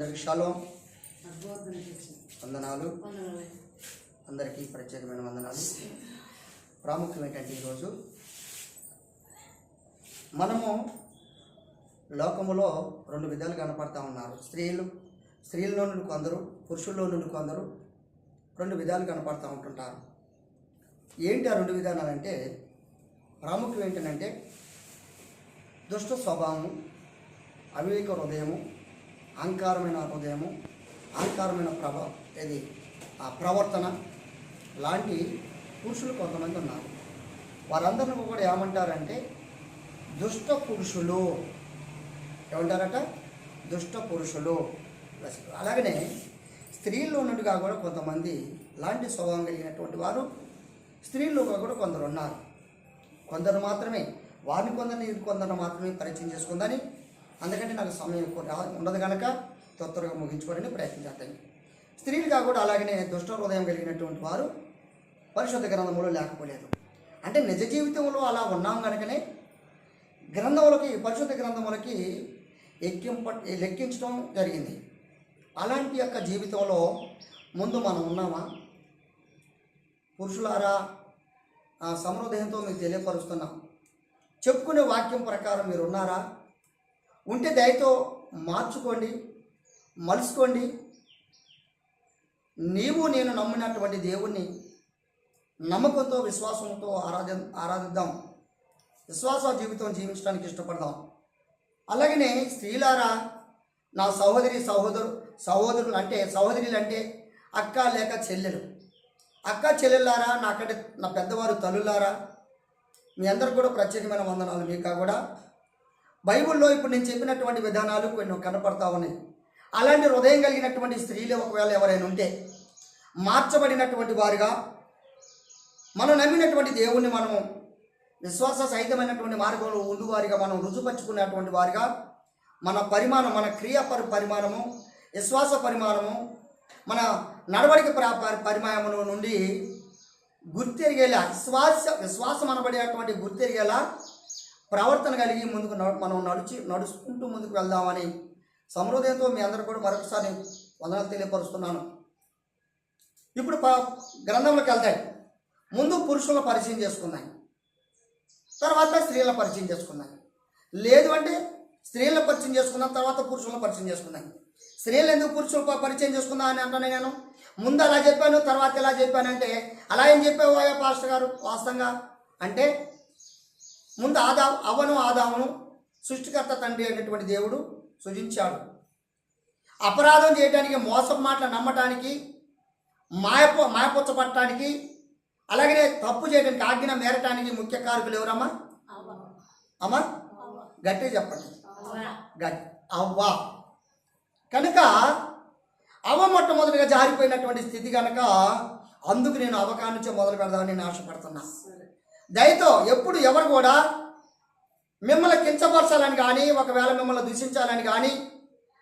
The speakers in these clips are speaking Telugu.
అందరికి షాలోమ్, వందనాలు. అందరికీ ప్రత్యేకమైన వందనాలు. ప్రాముఖ్యం ఏంటంటే ఈరోజు మనము లోకములో రెండు విధాలు కనపడతా ఉన్నారు. స్త్రీల్లో నుండి కొందరు, పురుషుల్లో నుండి కొందరు రెండు విధాలు కనపడతా ఉంటుంటారు. ఏంటి ఆ రెండు విధానాలంటే, ప్రాముఖ్యం ఏంటంటే దుష్ట స్వభావము, అవివేక హృదయము, అహంకారమైన హృదయము, అహంకారమైన ప్రవర్తన లాంటి పురుషులు కొంతమంది ఉన్నారు. వారందరిని కూడా ఏమంటారంటే దుష్ట పురుషులు. ఏమంటారట? దుష్ట పురుషులు. అలాగనే స్త్రీల్లో నుండిగా కూడా కొంతమంది లాంటి స్వభావం కలిగినటువంటి వారు స్త్రీల్లో కూడా కొందరు ఉన్నారు. కొందరు మాత్రమే, వారిని కొందరు మాత్రమే పరిచయం చేసుకుందని, అందుకంటే నాకు సమయం ఉండదు కనుక త్వరగా ముగించుకోవాలని ప్రయత్నం చేస్తాను. స్త్రీలుగా కూడా అలాగనే దుష్ట హృదయం కలిగినటువంటి వారు పరిశుద్ధ గ్రంథంలో లేకపోలేదు. అంటే నిజ జీవితంలో అలా ఉన్నాం కనుకనే పరిశుద్ధ గ్రంథములకి లెక్కించడం జరిగింది. అలాంటి యొక్క జీవితంలో ముందు మనం ఉన్నామా? పురుషులారా, సమృద్ధంతో మీకు తెలియపరుస్తున్నాం. చెప్పుకునే వాక్యం ప్రకారం మీరు ఉన్నారా? ఉంటే దయతో మార్చుకోండి, మలుసుకోండి. నీవు నేను నమ్మినటువంటి దేవుణ్ణి నమ్మకంతో, విశ్వాసంతో ఆరాధిద్దాం. విశ్వాస జీవితం జీవించడానికి ఇష్టపడదాం. అలాగనే స్త్రీలారా, నా సహోదరులు అంటే అక్క లేక చెల్లెలు, అక్క చెల్లెళ్ళారా, నాకంటే నా పెద్దవారు తల్లులారా, మీ అందరికి కూడా ప్రత్యేకమైన వందనాలు. మీకు కూడా బైబిల్లో ఇప్పుడు నేను చెప్పినటువంటి విధానాలు కొన్ని కనపడతా ఉన్నాయి. అలాంటి హృదయం కలిగినటువంటి స్త్రీలు ఒకవేళ ఎవరైనా ఉంటే, మార్చబడినటువంటి వారుగా, మనం నమ్మినటువంటి దేవుణ్ణి మనము విశ్వాస సహితమైనటువంటి మార్గంలో ఉండువారిగా మనం రుజుపరుచుకున్నటువంటి వారిగా, మన పరిమాణం, మన క్రియ పరిమాణము, విశ్వాస పరిమాణము, మన నడవడిక పరిమాణము నుండి గుర్తెరిగేలా, విశ్వాసం అనబడేటువంటి గుర్తెరిగేలా ప్రవర్తన కలిగి ముందుకు మనం నడుచుకుంటూ ముందుకు వెళ్దామని సమృద్ధంతో మీ అందరూ కూడా మరొకసారి వందనాలు తెలియపరుస్తున్నాను. ఇప్పుడు గ్రంథంలోకి వెళ్తాయి. ముందు పురుషుల పరిచయం చేసుకున్నాయి, తర్వాత స్త్రీల పరిచయం చేసుకున్నాయి. లేదు అంటే స్త్రీల పరిచయం చేసుకున్న తర్వాత పురుషుల పరిచయం చేసుకున్నాయి. స్త్రీలు ఎందుకు పురుషుల పరిచయం చేసుకున్నా అని అంటాను నేను. ముందు అలా చెప్పాను, తర్వాత ఇలా చెప్పానంటే అలా ఏం చెప్పావు అయ్యా పాస్టర్ గారు? వాస్తవంగా అంటే ముందు ఆదామును సృష్టికర్త తండ్రి అయినటువంటి దేవుడు సృజించాడు. అపరాధం చేయడానికి, మోసం మాటలు నమ్మటానికి, మాయపుచ్చపట్టడానికి, అలాగనే తప్పు చేయడానికి, ఆజ్ఞ మేరటానికి ముఖ్య కారకులు ఎవరమ్మా? అమ్మా గట్టిగా చెప్పండి. అవ్వ. కనుక అవ్వ మొట్టమొదటిగా జారిపోయినటువంటి స్థితి కనుక అందుకు నేను అవ్వకాడి నుంచే మొదలు పెడదామని నేను ఆశపడుతున్నా. దయతో ఎప్పుడు ఎవరు కూడా మిమ్మల్ని కించపరచాలని కానీ, ఒకవేళ మిమ్మల్ని దూషించాలని కానీ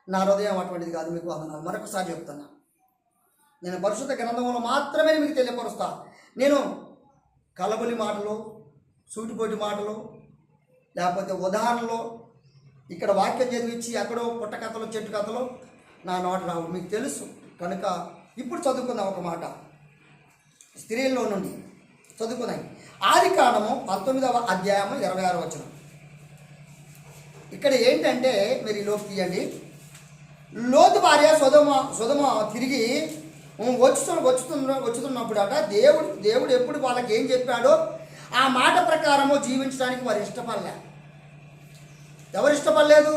నా హృదయం అటువంటిది కాదు. మీకు వందనాలు మరొకసారి చెప్తున్నా. నేను పరిశుద్ధ గ్రంథంలో మాత్రమే మీకు తెలియపరుస్తా. నేను కలబులి మాటలు, సూటిపోటి మాటలు, లేకపోతే ఉదాహరణలు, ఇక్కడ వాక్యం చదివించి ఎక్కడో పుట్టకథలు, చెట్టు కథలు నా నోట రావు, మీకు తెలుసు. కనుక ఇప్పుడు చదువుకుందాం ఒక మాట. స్త్రీల్లో నుండి చదువుకుందాం. ఆదికాండము 19వ అధ్యాయము 26వ వచనం. ఇక్కడ ఏంటంటే మీరు ఈ లోపు తీయండి. లోతు భార్య సొదొమ తిరిగి వచ్చుతున్నప్పుడు అట దేవుడు ఎప్పుడు వాళ్ళకి ఏం చెప్పాడో ఆ మాట ప్రకారము జీవించడానికి వారు ఇష్టపడలే. ఎవరు ఇష్టపడలేదు?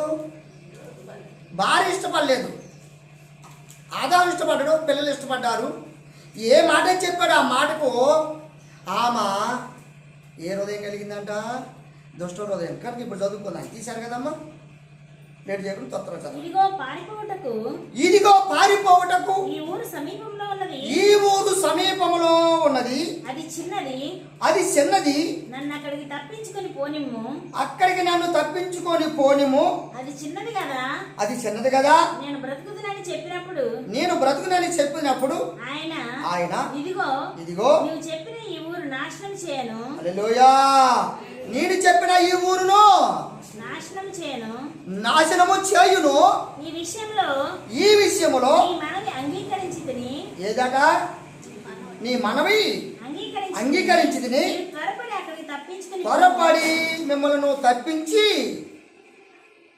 భార్య ఇష్టపడలేదు. ఆదాము ఇష్టపడ్డాడు, పిల్లలు ఇష్టపడ్డారు. ఏ మాట చెప్పాడు ఆ మాటకు ఆమె ఏ హృదయం కలిగిందంట? దుష్ట హృదయం. కనుక ఇప్పుడు చదువుకున్నాను. తీశారు కదమ్మా, లేట్ చేయకుండా తొందరగా చదువు. ఇదిగో పారిపోవటకు ఈ ఊరు సమీపంలో ఉన్నది. అది చిన్నది. నన్ను అక్కడికి తప్పించుకొని పోనిమ్ము. అక్కడికి నన్ను తప్పించుకొని పోనిము. అది చిన్నది కదా. నేను బ్రతుకుతున్నానని చెప్పినప్పుడు ఆయన ఇదిగో నువ్వు చెప్పిన ఈ ఊరు నాశనం చేయను. హల్లెలూయా. నేను చెప్పిన ఈ ఊరును నాశనము చేయును. ఈ విషయంలో నీ మనవి అంగీకరించితిని. ఏదట? నీ మనవి అంగీకరించితిని. త్వరపడి మిమ్మల్ని తప్పించి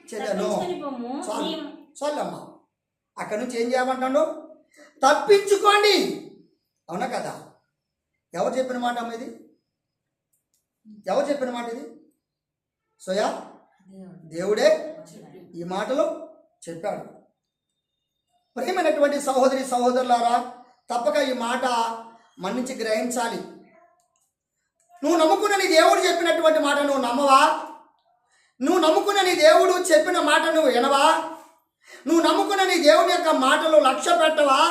చెదను. చాలమ్మా. అక్కడి నుంచి ఏం చేయమంటాడు? తప్పించుకోండి. అవునా కదా? ఎవరు చెప్పిన మాట అమ్మ ఇది? ఎవరు చెప్పిన మాట ఇది? సోయా దేవుడే ఈ మాటలు చెప్పాడు. ప్రేమైనటువంటి సహోదరి సహోదరులారా, తప్పక ఈ మాట మన్నించి గ్రహించాలి. నువ్వు నమ్ముకున్న నీ దేవుడు చెప్పినటువంటి మాట నువ్వు నమ్మవా? నువ్వు నమ్ముకున్న నీ దేవుడు చెప్పిన మాట నువ్వు వినవా? నువ్వు నమ్ముకున్న నీ దేవుడి యొక్క మాటలు లక్ష్య పెట్టవా?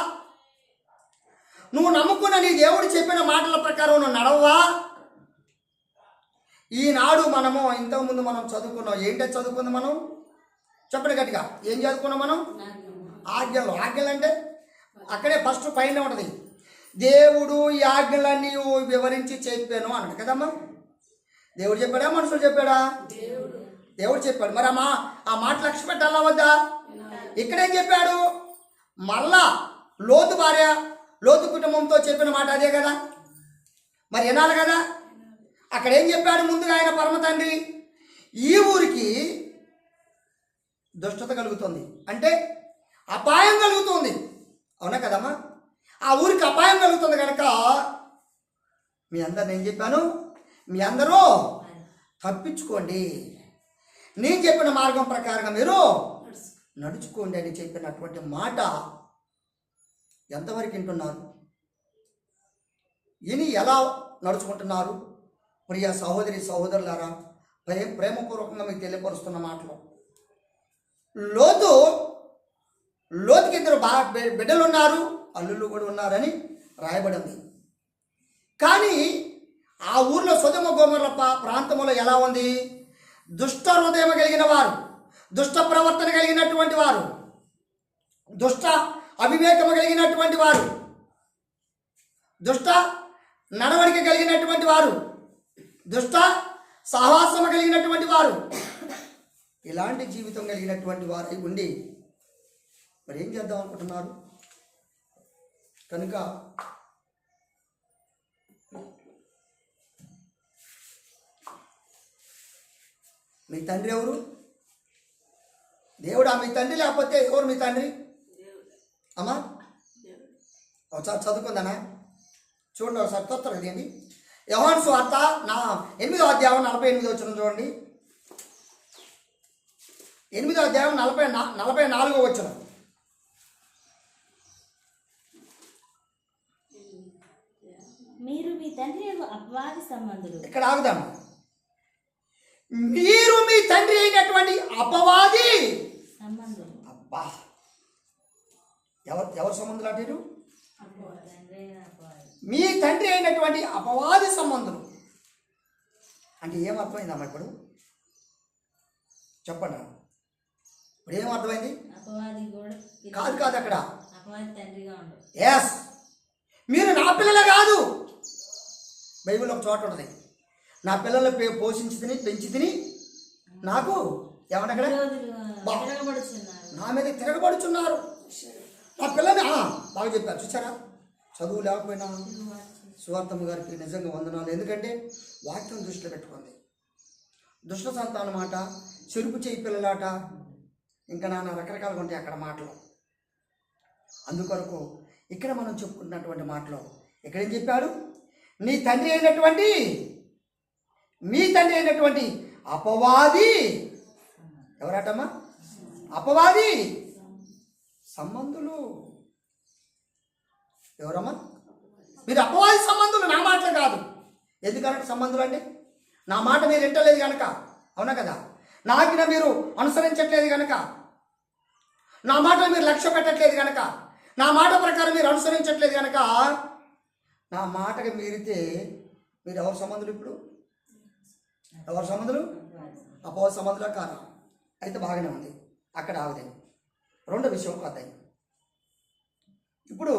నువ్వు నమ్ముకున్న నీ దేవుడు చెప్పిన మాటల ప్రకారం నువ్వు నడవవా? ఈనాడు మనము ఇంతకుముందు మనం చదువుకున్నాం. ఏంటో చదువుకుంది మనం? చెప్పండి గట్టిగా. ఏం చదువుకున్నాం మనం? ఆజ్ఞలు. ఆజ్ఞలు అంటే అక్కడే ఫస్ట్ పైన ఉంటుంది. దేవుడు ఈ ఆజ్ఞలన్నీ వివరించి చెప్పాను అన్నాడు కదమ్మా. దేవుడు చెప్పాడా? మనుషులు చెప్పాడా? దేవుడు చెప్పాడు. మరి ఆ మాట లక్ష్య పెట్టాలా వద్దా? ఇక్కడేం చెప్పాడు? మళ్ళా లోతు భార్య, లోతు కుటుంబంతో చెప్పిన మాట అదే కదా. మరి వినాలి కదా. అక్కడ ఏం చెప్పాడు? ముందుగా ఆయన పరమ తండ్రి, ఈ ఊరికి దుష్టత కలుగుతుంది అంటే అపాయం కలుగుతుంది. అవునా కదమ్మా? ఆ ఊరికి అపాయం కలుగుతుంది కనుక మీ అందరు నేను చెప్పాను, మీ అందరూ తప్పించుకోండి, నేను చెప్పిన మార్గం ప్రకారంగా మీరు నడుచుకోండి అని చెప్పినటువంటి మాట ఎంతవరకు వింటున్నారు? ఇని ఎలా నడుచుకుంటున్నారు? ప్రియ సహోదరి సహోదరులారా, ప్రేమపూర్వకంగా మీకు తెలియపరుస్తున్న మాటలు. లోతుకి ఇద్దరు బిడ్డలు ఉన్నారు, అల్లుళ్ళు కూడా ఉన్నారని రాయబడింది. కానీ ఆ ఊర్లో సొదొమ గొమొర్రా ప్రాంతంలో ఎలా ఉంది? దుష్ట హృదయం కలిగిన వారు, దుష్ట ప్రవర్తన కలిగినటువంటి వారు, దుష్ట అవివేకము కలిగినటువంటి వారు, దుష్ట నడవడిక కలిగినటువంటి వారు, దుష్ట సహవాసము కలిగినటువంటి వారు, ఇలాంటి జీవితం కలిగినటువంటి వారై ఉండి మరి ఏం చేద్దాం అనుకుంటున్నారు? కనుక మీ తండ్రి ఎవరు? దేవుడా మీ తండ్రి? లేకపోతే ఎవరు మీ తండ్రి? అమ్మా ఒకసారి చదువుకుందానా? చూడండి ఒకసారి తొత్తరు ఇదేంటి? యోహాను సువార్త 8వ అధ్యాయం 48వ వచనం చూడండి. 8వ అధ్యాయం 44వ వచనం. మీరు మీ తండ్రి అపవాది సంబంధులు. ఇక్కడ ఆగుదాం. మీరు మీ తండ్రి అయినటువంటి అపవాది సంబంధులు. అబ్బా, ఎవరు సంబంధులు అంటారు? మీ తండ్రి అయినటువంటి అపవాది సంబంధులు అంటే ఏమర్థమైందమ్మా? ఇప్పుడు చెప్పండి. ఇప్పుడు ఏమర్థమైంది? కాదు అక్కడ ఎస్, మీరు నా పిల్లలు కాదు. బైబిల్ ఒక చోట ఉంటుంది, నా పిల్లల పోషించి తిని పెంచి తిని నాకు ఏమంటే నా మీద తిరగబడుచున్నారు. నా పిల్లల్ని బాగా చెప్పారు. చూసారా? చదువు లేకపోయినా సువార్తమ్మ గారికి నిజంగా వందనాలు. ఎందుకంటే వాక్యం దృష్టిలో పెట్టుకుంది. దుష్ట సంతానం మాట, చెరుపు చేయి పిల్లలాట, ఇంకా నాన్న రకరకాలుగా ఉంటాయి అక్కడ మాటలు. అందుకొరకు ఇక్కడ మనం చెప్పుకుంటున్నటువంటి మాటలో ఇక్కడేం చెప్పాడు? మీ తండ్రి అయినటువంటి అపవాది ఎవరటమ్మా? అపవాది సంబంధులు. ఎవరమ్మా? మీరు అపవాది సంబంధులు. నా మాటలు కాదు. ఎందుకంటే సంబంధులు అంటే నా మాట మీరు వింటలేదు కనుక. అవునా కదా? నా ఆజ్ఞ మీరు అనుసరించట్లేదు కనుక, నా మాటలు మీరు లక్ష్య పెట్టట్లేదు కనుక, నా మాట ప్రకారం మీరు అనుసరించట్లేదు కనుక, నా మాటకు మీరితే మీరు ఎవరు సంబంధులు? ఇప్పుడు ఎవరు సంబంధులు? అపవాది సంబంధులా కాదు? అయితే బాగానే ఉంది. అక్కడ ఆగుదాం. రెండో విషయం కొద్దాయి. ఇప్పుడు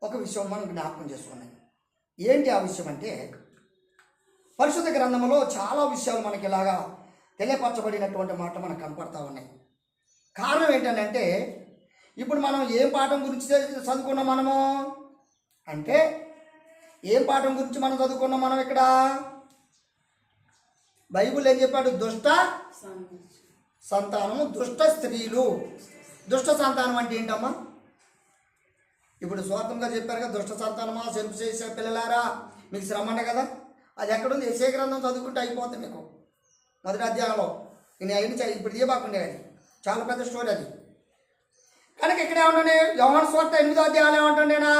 ఒక విషయం మనం జ్ఞాపకం చేసుకున్నాం. ఏంటి ఆ విషయం అంటే, పరిశుద్ధ గ్రంథంలో చాలా విషయాలు మనకి ఇలాగా తెలియపరచబడినటువంటి మాట మనకు కనపడతా ఉన్నాయి. కారణం ఏంటంటే ఇప్పుడు మనం ఏం పాఠం గురించి చదువుకున్నాం మనము అంటే ఏం పాఠం గురించి మనం చదువుకున్నాం మనం ఇక్కడ బైబిల్ ఏం చెప్పాడు? దుష్ట సంతానము, దుష్ట స్త్రీలు. దుష్ట సంతానం అంటే ఏంటమ్మా? ఇప్పుడు స్వార్థంగా చెప్పారు కదా, దుష్ట సంతానమా, సెల్ఫ్ చేసే పిల్లలారా మీకు శ్రమ అంటే కదా. అది ఎక్కడుంది? యెషయా గ్రంథం చదువుకుంటే అయిపోతుంది మీకు. మొదటి అధ్యాయంలో నేను అయిన ఇప్పుడు తీయబాకుండే అది చాలా పెద్ద స్టోరీ అది. కనుక ఇక్కడ ఏమంటుండే? యోహాను సువార్త 8వ అధ్యాయంలో ఏమంటుండేనా?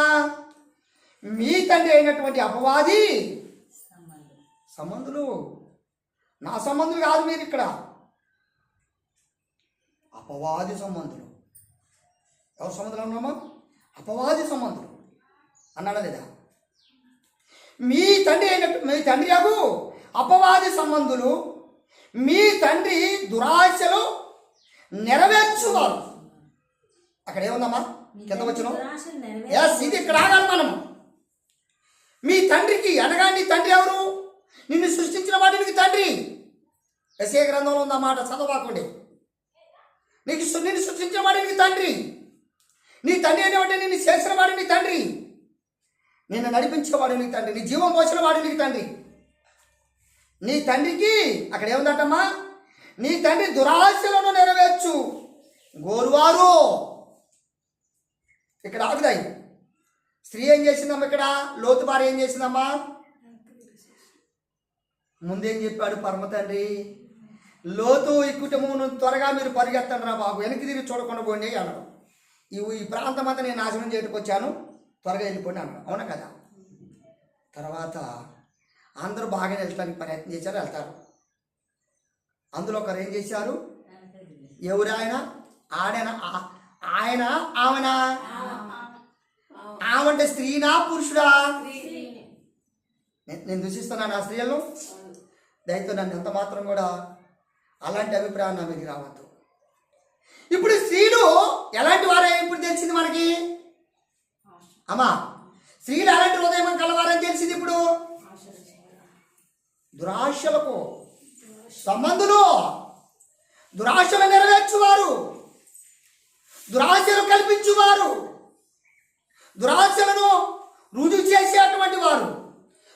మీ తండ్రి అయినటువంటి అపవాది సంబంధులు, నా సంబంధులు కాదు మీరు ఇక్కడ, అపవాది సంబంధులు. ఎవరు సంబంధులు అన్నామా? అపవాది సంబంధులు అన్నాడా లేదా? మీ తండ్రి అగు అపవాది సంబంధులు, మీ తండ్రి దురాశలు నెరవేర్చువారు. అక్కడ ఏముందమ్మా? కింద వచ్చిన ఎస్, ఇది ఇక్కడ ఆగాలి మనము. మీ తండ్రికి అనగా నీ తండ్రి ఎవరు? నిన్ను సృష్టించిన వాడి నీకు తండ్రి. యెషయా గ్రంథంలో ఉందన్నమాట, చదవకండి. నిన్ను సృష్టించిన వాడి నీకు తండ్రి. నీ తండ్రి అనేవాడే నిన్ను చేసిన వాడు నీ తండ్రి. నిన్ను నడిపించేవాడు నీ తండ్రి. నీ జీవం పోసిన వాడు నీకు తండ్రి. నీ తండ్రికి అక్కడ ఏముందటమ్మా? నీ తండ్రి దురాశలను నెరవేర్చు గోరువారు. ఇక్కడ ఆగుదాయి. స్త్రీ ఏం చేసిందమ్మా? ఇక్కడ లోతు భార్య ఏం చేసిందమ్మా? ముందేం చెప్పాడు పరమ తండ్రి? లోతు ఈ కుటుంబం త్వరగా మీరు పరిగెత్తండి రా బాబు, వెనక్కి తిరిగి చూడకుండా పోండి అన్నాడు. ఈ ప్రాంతం అంతా నేను నాశనం చేయడానికి వచ్చాను, త్వరగా వెళ్ళిపోండి అన్నాడు. అవునా కదా? తర్వాత అందరూ బాగా వెళ్ళడానికి ప్రయత్నం చేశారు, వెళ్తారు. అందులో ఒకరు ఏం చేశారు? ఎవరు ఆయన? ఆయన ఆమెనా? ఆమంటే స్త్రీనా పురుషుడా? నేను దూషిస్తున్నాను ఆ స్త్రీలను. దయతో నన్ను ఎంత మాత్రం కూడా అలాంటి అభిప్రాయం నా మీకు రావద్దు. ఇప్పుడు స్త్రీలు ఎలాంటి వారే ఇప్పుడు తెలిసింది మనకి అమ్మా? స్త్రీలు ఎలాంటి హృదయం కలవారని తెలిసింది ఇప్పుడు. దురాశలకు సంబంధులు, దురాశలు నెరవేర్చువారు, దురాశలు కల్పించువారు, దురాశలను రుజువు చేసేటువంటి వారు,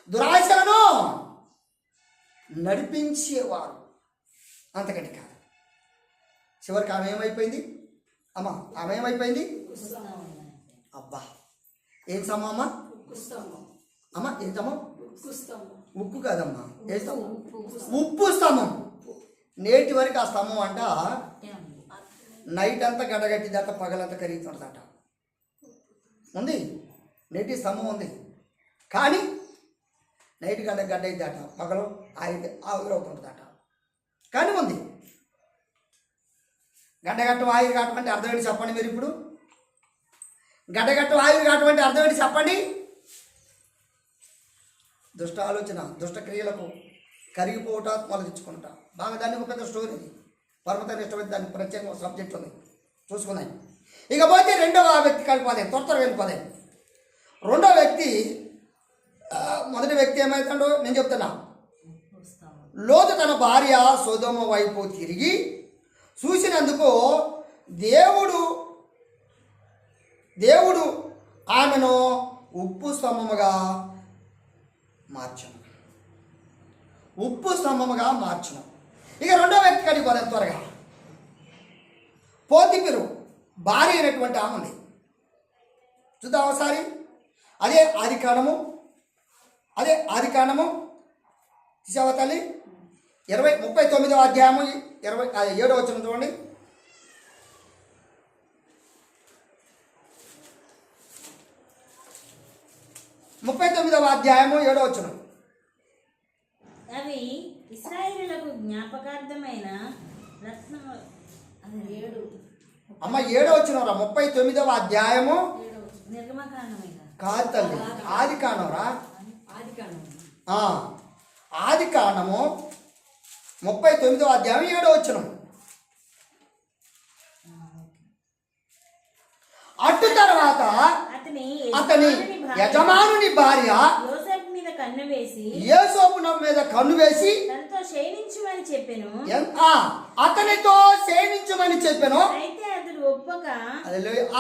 దురాశలను నడిపించేవారు. అంతకంటే కాదు. చివరికి ఆమె ఏమైపోయింది అమ్మా? ఆమె ఏమైపోయింది? అబ్బా, ఏం స్తంభం అమ్మా? అమ్మా ఏం స్తంభం? ఉక్కు కాదమ్మా, ఏ స్తంభం? ఉప్పు స్తంభం. నేటి వరకు ఆ స్తంభం అంట నైట్ అంతా గడగట్టిదట, పగలంతా కరుగుతుంటుందట. ఉంది, నేటి స్తంభం ఉంది. కానీ నైట్ గడ్డ అయిద్దట, పగలు ఆవిరవుతుంటుందట. కానీ ఉంది. గడ్డగట్టు ఆయురు కాటమంటే అర్థం ఏంటి చెప్పండి మీరు ఇప్పుడు? గడ్డగట్టు ఆయురు కాటమంటే అర్థం ఏంటి చెప్పండి? దుష్ట ఆలోచన, దుష్ట క్రియలకు కరిగిపోవట, మొదలుచుకుంటా. బాగా దాన్ని ఒక పెద్ద స్టోరీ. పర్వతాన్ని ఇష్టమైతే దానికి ప్రత్యేక సబ్జెక్ట్ ఉంది, చూసుకున్నాయి. ఇకపోతే రెండవ వ్యక్తి కలిపోదే, త్వరగా వెళ్ళిపోదే. రెండో వ్యక్తి, మొదటి వ్యక్తి ఏమవుతాడో నేను చెప్తున్నా. లోతు తన భార్య సొదొమ వైపు తిరిగి చూసినందుకు దేవుడు ఆమెను ఉప్పు స్తంభముగా మార్చను. ఉప్పు స్తంభముగా మార్చను. ఇక రెండో వ్యక్తి కాడికి పోదాం త్వరగా. పోతిఫెరు భార్య అయినటువంటి ఆమె ఉంది, చూద్దాం ఒకసారి. అదే ఆది కాండము తీసావా తల్లి? 39వ అధ్యాయము 27వ వచనం చూడండి. 39వ అధ్యాయము 7వ వచనం. అవి ఇశ్రాయేలులకు జ్ఞాపకార్థమైన రత్నము. అమ్మ 7వ వచనం రా. 39వ అధ్యాయము నిర్గమకాండమైన కాదు తల్లి, ఆది కాండమురా. ఆది కాండము 39వ అధ్యాయం 7వ వచనం. అటు తర్వాత అతని యజమానుని భార్య యోసేపు మీద కన్ను వేసి యోసేపు మీద కన్ను వేసి తనతో శయనించుమని చెప్పెను. అతనితో శయనించమని చెప్పాను. అయితే అతడు ఒప్పక,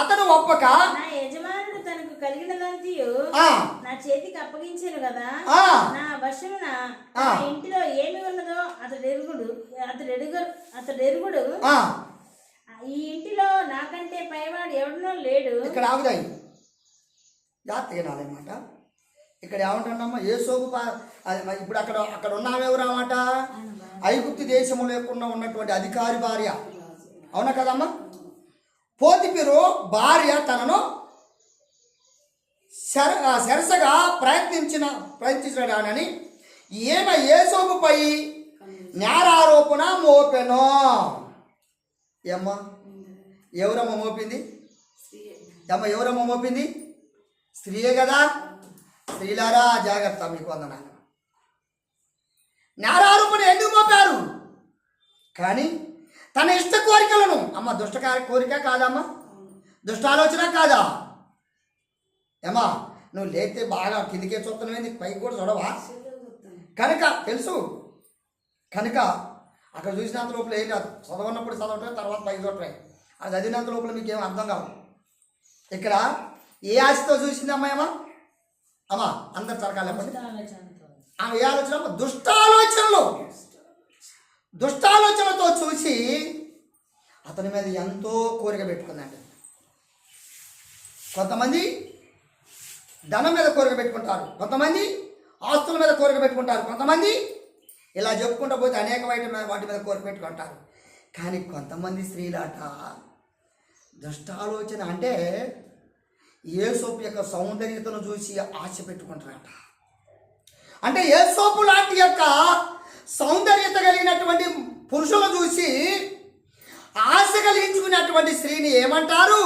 అతను ఒప్పక, నా యజమానుడు తనకు కలిగినదంతయు నా చేతికి అప్పగించాను కదా, నా వశమున నా ఇంటిలో ఏమి ఉన్నదో అతడెరుగుడు. ఈ ఇంటిలో నాకంటే పైవాడు ఎవడనో లేడు. ఇక్కడ ఆగుదాయి జాగ్రత్తగా వినాలన్నమాట. ఇక్కడ ఏమంటున్నామా, యేసోపు ఇప్పుడు అక్కడ ఉన్నామెవరు అన్నమాట, ఐగుప్తు దేశంలో లేకుండా ఉన్నటువంటి అధికారి భార్య, అవునా కదమ్మా? పోతిఫెరు భార్య తనను సరసగా ప్రయత్నించడానని ఈమె యేసోపుపై నేరారోపణ మోపెను. ఏమ్మా, ఎవరమ్మ మోపింది? ఎవరమ్మ మోపింది? స్త్రీయే కదా. స్త్రీలారా జాగ్రత్త, మీకు వందనాలు. నేరారోపణ ఎందుకు మోపారు? కానీ తన ఇష్ట కోరికలను, అమ్మ దుష్ట కోరిక కాదమ్మా, దుష్ట ఆలోచన కాదా? ఏమా, నువ్వు లేతే బాగా కిందికే చూస్తున్నావు, పైకి కూడా చూడవా? కనుక తెలుసు, కనుక అక్కడ చూసినంత లోపల ఏం కాదు, చదవన్నప్పుడు చదవటమే, తర్వాత పైకి చూడటమే. అది చదివినంత లోపల మీకు ఏమో అర్థం కావు. ఇక్కడ ఏ ఆశతో చూసింది అమ్మాయమ్మా? అమ్మా అందరు చరకాలి ఆమె ఏ ఆలోచన? దుష్టాలోచనలతో చూసి అతని మీద ఎంతో కోరిక పెట్టుకుందండి. కొంతమంది ధనం మీద కోరిక పెట్టుకుంటారు, కొంతమంది ఆస్తుల మీద కోరిక పెట్టుకుంటారు, కొంతమంది ఇలా చెప్పుకుంటూ పోతే అనేక వాటి మీద కోరిక పెట్టుకుంటారు. కానీ కొంతమంది స్త్రీలాట దుష్టాలోచన అంటే యేసోపు యొక్క సౌందర్యతను చూసి ఆశ పెట్టుకుంటారట. అంటే యేసోపు లాంటి యొక్క సౌందర్యత కలిగినటువంటి పురుషులను చూసి ఆశ కలిగించుకున్నటువంటి స్త్రీని ఏమంటారు?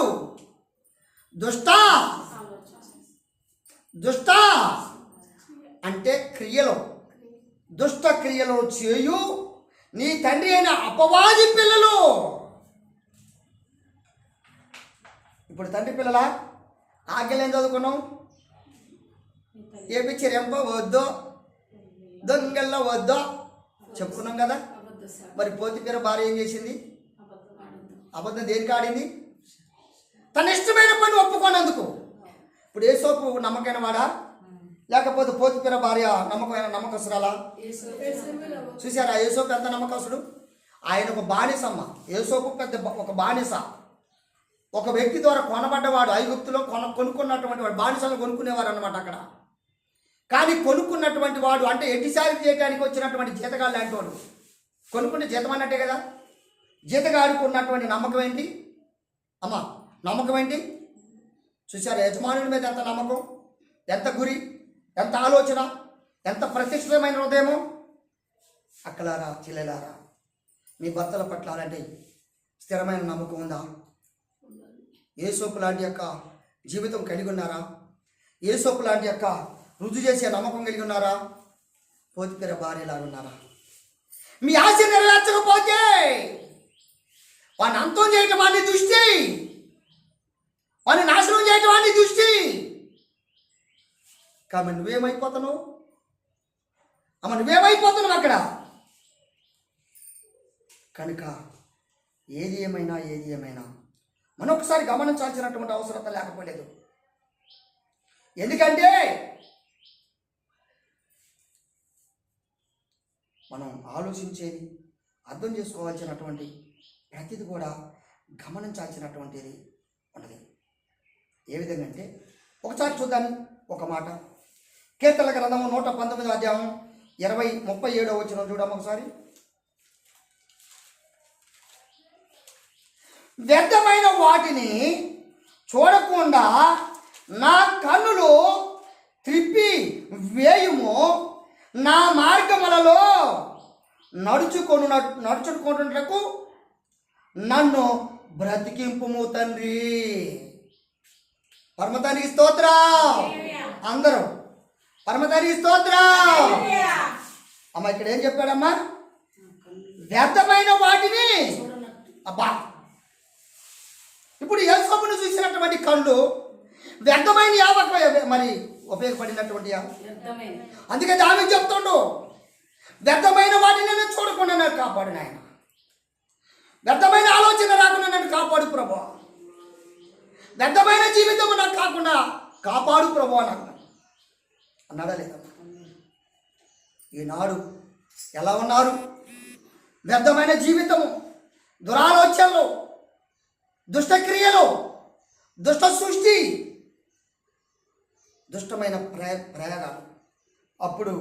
దుష్ట అంటే క్రియలు, దుష్ట క్రియలు చేయు నీ తండ్రి అయిన అపవాది పిల్లలు. ఇప్పుడు తండ్రి పిల్లల ఆజ్ఞలు ఏం చదువుకున్నాం? ఏమి రెంప వద్దో, దొంగల్లో వద్దో చెప్పుకున్నాం కదా. మరి పోతిఫెరు భార్య ఏం చేసింది? అబద్ధం దేనికి ఆడింది? తన ఇష్టమైన పని ఒప్పుకోనందుకు. ఇప్పుడు యేసోపు నమ్మకమైన వాడా, లేకపోతే పోతిఫెరు భార్య నమ్మకస్తురాలా? చూసారా యేసోపు ఎంత నమ్మకస్తుడు? ఆయన ఒక బానిసమ్మ. యేసోపు ఒక బానిస, ఒక వ్యక్తి ద్వారా కొనబడ్డవాడు. ఐగుప్తులో కొనుక్కున్నటువంటి వాడు, బానిసలను కొనుక్కునేవారు అన్నమాట అక్కడ. కానీ కొనుక్కున్నటువంటి వాడు అంటే ఎట్టిసారి చేయడానికి వచ్చినటువంటి జీతగాడు లాంటి వాడు. కొనుక్కుంటే జీతం అన్నట్టే కదా. జీతగాడికి ఉన్నటువంటి నమ్మకం ఏంటి అమ్మా? నమ్మకం ఏంటి? చూసారా యజమానుడి మీద ఎంత నమ్మకం, ఎంత గురి, ఎంత ఆలోచన, ఎంత ప్రతిష్టమైన హృదయమో. అక్కలారా చెల్లెలారా, మీ భర్తల పట్ల అలాంటి స్థిరమైన నమ్మకం ఉందా? యేసోపు లాంటి యొక్క జీవితం కలిగి ఉన్నారా? యేసోపు లాంటి యొక్క రుజువు చేసే నమ్మకం కలిగి ఉన్నారా? పోతిఫెరు భార్యలాగా ఉన్నారా? మీ ఆశ నెరవేర్చకపోతే వాడిని అంతం చేయటం వాడిని దృష్టి, వాడిని నాశనం చేయటం వాడిని దృష్టి. కాబట్టి నువ్వేమైపోతున్నావు అమ్మ? నువ్వేమైపోతున్నావు అక్కడ? కనుక ఏది ఏమైనా మనం ఒకసారి గమనించాల్సినటువంటి అవసరత లేకపోలేదు. ఎందుకంటే మనం ఆలోచించేది, అర్థం చేసుకోవాల్సినటువంటి ప్రతిది కూడా గమనించాల్సినటువంటిది ఉన్నది. ఏ విధంగా అంటే ఒకసారి చూద్దాం ఒక మాట. కీర్తనల గ్రంథము 119వ అధ్యాయం 37వ వచనం చూద్దాం ఒకసారి. వ్యర్థమైన వాటిని చూడకుండా నా కన్నులు త్రిప్పి వేయుము, నా మార్గములలో నడుచుకుంటున్నకు నన్ను బ్రతికింపుము తండ్రి. పరమతానికి స్తోత్రం. అందరూ పరమతానికి స్తోత్రం. అమ్మ ఇక్కడ ఏం చెప్పాడమ్మా? వ్యర్థమైన వాటిని. అబ్బా, ఇప్పుడు యేసోపును చూసినటువంటి కళ్ళు వ్యర్థమైన మరి ఉపయోగపడినటువంటి. అందుకే దావీదు చెప్తుండు, వ్యర్థమైన వాటిని నేను చూడకుండా నన్ను కాపాడు నాయన. వ్యర్థమైన ఆలోచన రాకుండా నన్ను కాపాడు ప్రభు. వ్యర్థమైన జీవితం నాకు కాకుండా కాపాడు ప్రభు నాకు అన్నాడా లేదా? ఈనాడు ఎలా ఉన్నారు? వ్యర్థమైన జీవితము, దురాలోచనలు, దుష్టక్రియలు, దుష్ట సృష్టి, దుష్టమైన ప్రయోగాలు. అప్పుడు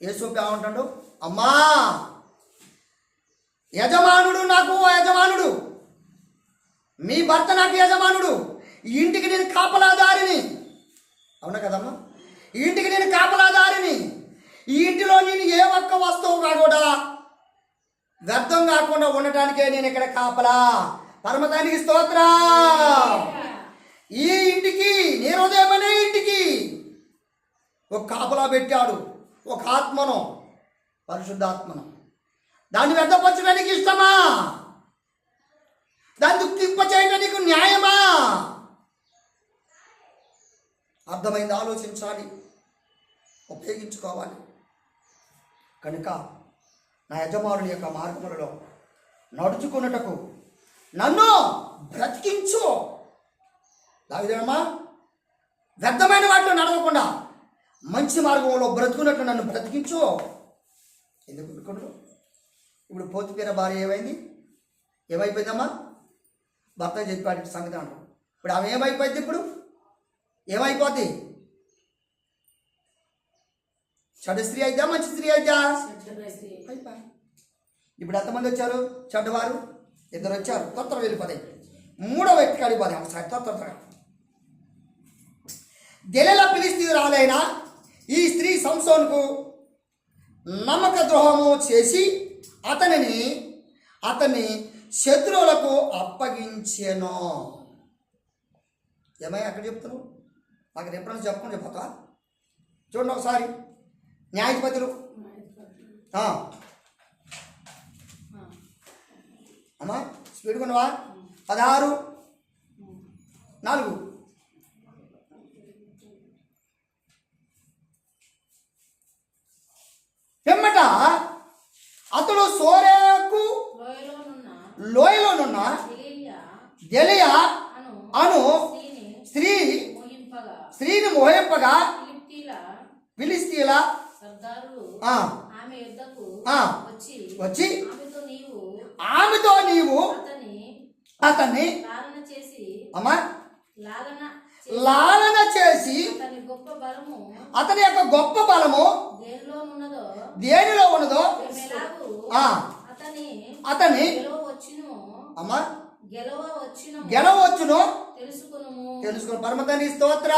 యేసు ఏమంటాడు? అమ్మా, యజమానుడు నాకు యజమానుడు, మీ భర్త నాకు యజమానుడు, ఈ ఇంటికి నేను కాపలాదారిని. అవునా కదమ్మా? ఈ ఇంటికి నేను కాపలాదారిని. ఈ ఇంటిలో నేను ఏ ఒక్క వస్తువు కూడా వ్యర్థం కాకుండా ఉండటానికే నేను ఇక్కడ కాపలా. పరమతానికి స్తోత్రం. ఈ ఇంటికి, నీ హృదయమనే ఇంటికి ఒక కాపలా పెట్టాడు, ఒక ఆత్మను, పరిశుద్ధాత్మను. దాన్ని వ్యర్థపరచడానికి ఇష్టమా? దాన్ని దుఃఖింపచేయడానికి న్యాయమా? అర్థమైంది, ఆలోచించాలి, ఉపయోగించుకోవాలి. కనుక నా యజమానుని యొక్క మార్గములలో నడుచుకున్నటకు నన్ను బ్రతికించు. దావీదమ్మా, వ్యర్థమైన వాటిలో నడవకుండా మంచి మార్గంలో బ్రతుకున్నట్లు నన్ను బ్రతికించు. ఎందుకు అనుకుంటు? ఇప్పుడు పోతిపీర భార్య ఏమైపోయిందమ్మా? భర్త చెప్పాడు సంగతి అంటారు. ఇప్పుడు ఆమె ఏమైపోయింది? ఇప్పుడు ఏమైపోద్ది? చెడ్డ స్త్రీ అయిద్దా, మంచి స్త్రీ అయిద్దా? ఇప్పుడు ఎంతమంది వచ్చారు? చెడ్డవారు 2 వచ్చారు. తొత్తర వెళ్ళిపోతాయి. 3వ వ్యక్తి అడిగిపోతాయి. ఒకసారి తొత్తరగా దెలీలా ఫిలిష్తీయురాలైన ఈ స్త్రీ సంసోనుకు నమ్మక ద్రోహము చేసి అతన్ని శత్రువులకు అప్పగించెను. ఏమై అక్కడ చెప్తున్నావు? నాకు ఎప్పుడైనా చెప్పకుండా చెప్పతా? చూడండి ఒకసారి. న్యాయాధిపతులు అమ్మా, స్పీడ్ కొన్నవా? 16:4. పిమ్మట అతడు సోరేకు లోయలోనున్న దెలీలా అను స్త్రీని మోహింపగా ఫిలిష్తీయుల వచ్చి ఆమెతో నీవు అతన్ని లాలన చేసి అతని యొక్క గొప్ప బలము దేనిలో ఉన్నదో అతని గెలవచ్చును తెలుసుకుని. పరమతాన్ని స్తోత్ర.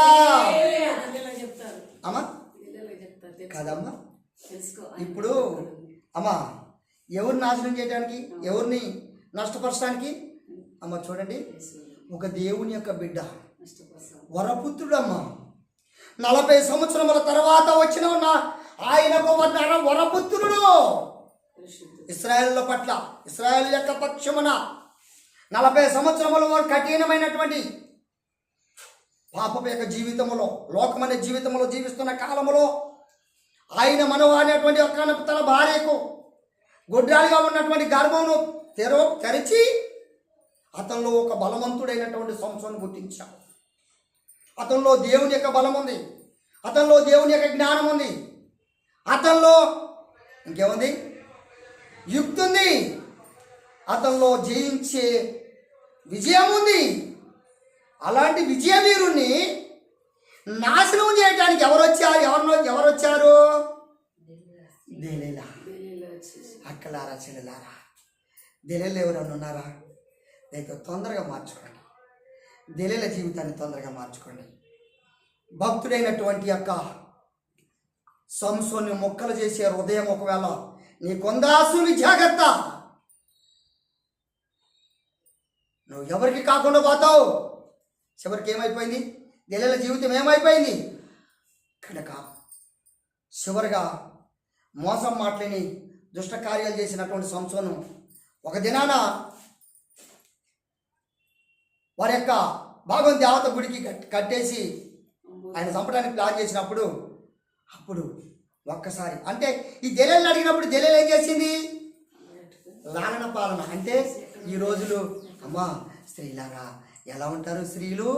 అమ్మా కాదమ్మా, ఇప్పుడు అమ్మా ఎవరిని నాశనం చేయడానికి, ఎవరిని నష్టపరచడానికి? అమ్మ చూడండి, ఒక దేవుని యొక్క బిడ్డ, వరపుత్రుడమ్మా. 40 సంవత్సరముల తర్వాత వచ్చిన ఆయనకు వరపుత్రుడు. ఇశ్రాయేలు పట్ల, ఇశ్రాయేలు యొక్క పక్షమున 40 సంవత్సరముల కఠినమైనటువంటి పాపపు యొక్క జీవితంలో, లోకమనే జీవితంలో జీవిస్తున్న కాలంలో ఆయన మనవ అనేటువంటి తన భార్యకు గొడ్రాలిగా ఉన్నటువంటి గర్భమును తెరిచి అతనిలో ఒక బలవంతుడైనటువంటి సంసోను గుర్తించాడు. అతనిలో దేవుని యొక్క బలం ఉంది, అతనిలో దేవుని యొక్క జ్ఞానం ఉంది, అతనిలో ఇంకేముంది? యుక్తి ఉంది, అతనిలో జయించే విజయం ఉంది. అలాంటి విజయ వీరుణ్ణి నాశనం చేయడానికి ఎవరు వచ్చారు? దెలీలా. అక్కలారా, చెల్లెలారా, దెలీలా ఎవరైనా ఉన్నారా? లేక తొందరగా మార్చుకోండి. దెలీలా జీవితాన్ని తొందరగా మార్చుకోండి. భక్తుడైనటువంటి యొక్క సంసోన్ని మొక్కలు చేసే హృదయం ఒకవేళ నీ కొందాసుని జాగ్రత్త. నువ్వు ఎవరికి కాకుండా పోతావు. చివరికి ఏమైపోయింది? దెలీలా జీవితం ఏమైపోయింది? కనుక చివరిగా మోసం మాటలేని దుష్ట కార్యాలు చేసినటువంటి సంసోను ఒక దినాన వారి యొక్క భాగం దేవత గుడికి కట్టేసి ఆయన చంపడానికి ప్లాన్ చేసినప్పుడు అప్పుడు ఒక్కసారి అంటే ఈ దెలీలను అడిగినప్పుడు దెలీలు ఏం చేసింది? లాలన పాలన. అంటే ఈ రోజులు అమ్మా స్త్రీలారా ఎలా ఉంటారు స్త్రీలు?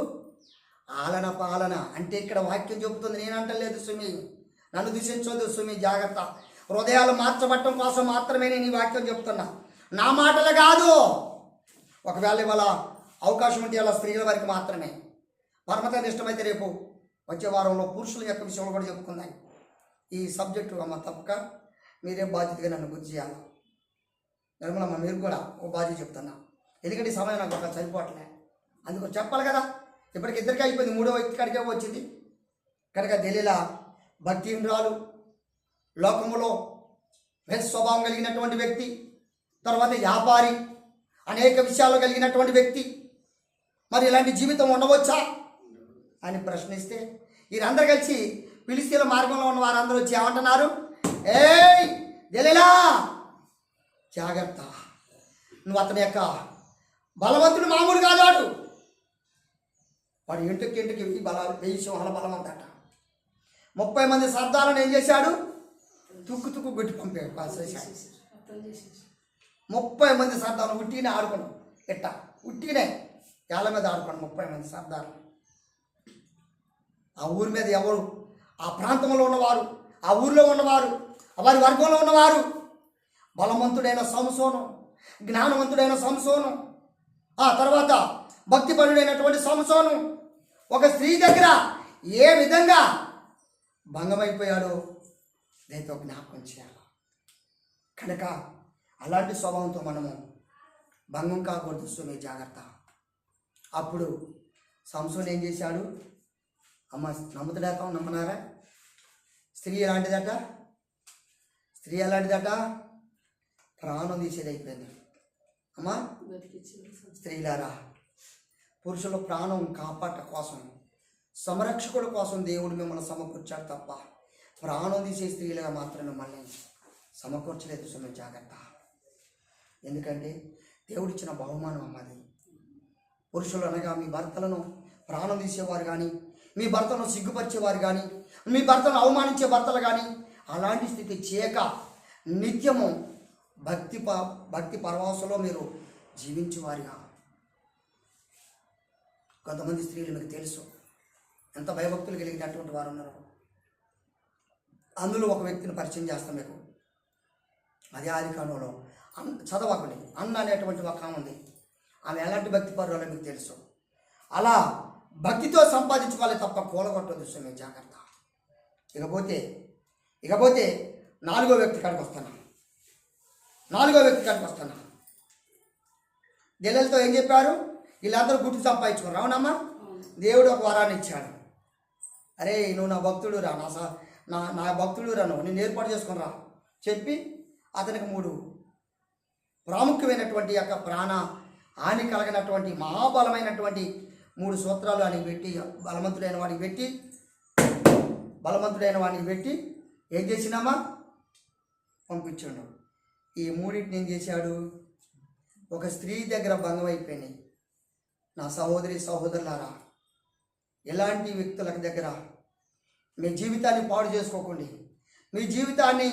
ఆలన పాలన. అంటే ఇక్కడ వాక్యం చెబుతుంది, నేను అంటలేదు సుమి, నన్ను దూషించొద్దు సుమి, జాగ్రత్త. హృదయాలు మార్చబట్టడం కోసం మాత్రమే నేను ఈ వాక్యం చెప్తున్నా, నా మాటలు కాదు. ఒకవేళ ఇవాళ అవకాశం ఉంటే ఇలా స్త్రీల వరకు మాత్రమే. పరమతండ్రి ఇష్టమైతే రేపు వచ్చే వారంలో పురుషుల యొక్క విషయంలో కూడా చెప్పుకుందాం ఈ సబ్జెక్టు. అమ్మ తప్పక మీరే బాధ్యతగా నన్ను గుర్తు చేయాలి. నిర్మలమ్మ మీరు కూడా ఓ బాధ్యత చెప్తున్నా, ఎందుకంటే ఈ సమయం నాకు ఒక సరిపోవట్లే, అందుకు చెప్పాలి కదా. ఇప్పటికి ఇద్దరికి అయిపోయింది, మూడో వ్యక్తి కాడికే వచ్చింది కనుక దెలీలా భక్తిహీనురాలు, లోకములో స్వభావం కలిగినటువంటి వ్యక్తి, తర్వాత వ్యాపారి, అనేక విషయాలు కలిగినటువంటి వ్యక్తి. మరి ఇలాంటి జీవితం ఉండవచ్చా అని ప్రశ్నిస్తే వీరందరూ కలిసి ఫిలిష్తీయుల మార్గంలో ఉన్న వారందరూ వచ్చి ఏమంటున్నారు? ఏయ్ దెలీలా జాగ్రత్త, నువ్వు అతని యొక్క బలవంతుడు మామూలు కాదు. వాడు ఇంటికి బలాలు 1000 సింహాల బలం ఉందట. 30 మంది సర్దాలను ఏం చేశాడు? తుక్కు గుట్టి పంపాడు. 30 మంది సర్దాలు ఉట్టినే ఆడుకున్నాం, ఎట్ట ఉట్టినే ఏళ్ళ మీద ఆడుకున్నాం 30 మంది సర్దాలు. ఆ ఊరి మీద ఎవరు? ఆ ప్రాంతంలో ఉన్నవారు, ఆ ఊరిలో ఉన్నవారు, వారి వర్గంలో ఉన్నవారు. బలవంతుడైన సంసోను, జ్ఞానవంతుడైన సంసోను, ఆ తర్వాత భక్తిపరుడైనటువంటి సంసోను ఒక స్త్రీ దగ్గర ఏ విధంగా భంగమైపోయాడో దీంతో జ్ఞాపకం చేయాలి. కనుక అలాంటి స్వభావంతో మనము భంగం కాకూడదు సుమి, జాగ్రత్త. అప్పుడు సంసోను ఏం చేశాడు? అమ్మ నమ్ముతాడట, నమ్మనారా? స్త్రీ ఎలాంటిదట? స్త్రీ ఎలాంటిదట? ప్రాణం తీసేది అయిపోయింది. అమ్మా స్త్రీలారా, పురుషుల ప్రాణం కాపాట కోసం, సంరక్షకుల కోసం దేవుడు మిమ్మల్ని సమకూర్చాడు తప్ప ప్రాణం తీసే స్త్రీలుగా మాత్రం మిమ్మల్ని సమకూర్చలేదు సుమి, జాగ్రత్త. ఎందుకంటే దేవుడిచ్చిన బహుమానం అమ్మది. పురుషులు అనగా మీ భర్తలను ప్రాణం తీసేవారు కానీ, మీ భర్తను సిగ్గుపరిచేవారు కానీ, మీ భర్తను అవమానించే భర్తలు కానీ అలాంటి స్థితి చేయక నిత్యము భక్తి పరవశంలో మీరు జీవించేవారుగా. కొంతమంది స్త్రీలు మీకు తెలుసు ఎంత భయభక్తులు కలిగినటువంటి వారు ఉన్నారు. అందులో ఒక వ్యక్తిని పరిచయం చేస్తాం మీకు. అదే ఆదికాండంలో చదవకండి, అన్న అనేటువంటి ఒక ఆమె ఉంది. ఆమె ఎలాంటి భక్తి పరులో మీకు తెలుసు. అలా భక్తితో సంపాదించుకోవాలి తప్ప కూలగొట్టదు సుమి, జాగ్రత్త. ఇకపోతే నాలుగో వ్యక్తి కాడికి వస్తాను. దెలీలతో ఏం చెప్పారు? వీళ్ళందరూ గుర్తు సంపాదించుకున్నారు, అవునమ్మా. దేవుడు ఒక వరాన్ని ఇచ్చాడు. అరే నువ్వు నా భక్తుడు రా, నా భక్తుడు రా, నువ్వు నేను ఏర్పాటు చేసుకుని రా చెప్పి అతనికి 3 ప్రాముఖ్యమైనటువంటి యొక్క ప్రాణ హాని కలిగినటువంటి మహాబలమైనటువంటి 3 సూత్రాలు అని పెట్టి బలవంతుడైన వాడికి పెట్టి ఏం చేసినామా? పంపించాడు. ఈ 3 ఏం చేశాడు? ఒక స్త్రీ దగ్గర భంగం అయిపోయినాయి. నా సహోదరులారా, ఎలాంటి వ్యక్తుల దగ్గర మీ జీవితాన్ని పాడు చేసుకోకండి, మీ జీవితాన్ని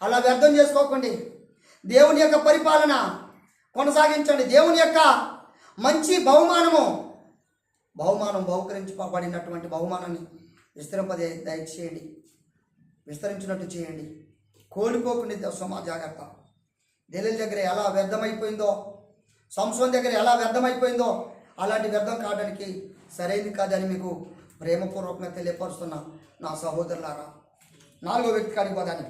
అలా వ్యర్థం చేసుకోకండి. దేవుని యొక్క పరిపాలన కొనసాగించండి. దేవుని యొక్క మంచి బహుమానం బహుకరించబడినటువంటి బహుమానాన్ని దయచేయండి, విస్తరించినట్టు చేయండి. కోల్పోకుండా జాగ్రత్త. దెలీల దగ్గర ఎలా వ్యర్థమైపోయిందో, సంసోను దగ్గర ఎలా వ్యర్థమైపోయిందో అలాంటి వ్యర్థం కావడానికి సరైనది కాదని మీకు ప్రేమపూర్వకంగా తెలియపరుస్తున్నా నా సహోదరులారా. 4వ వ్యక్తి కాడికి పోదాన్ని.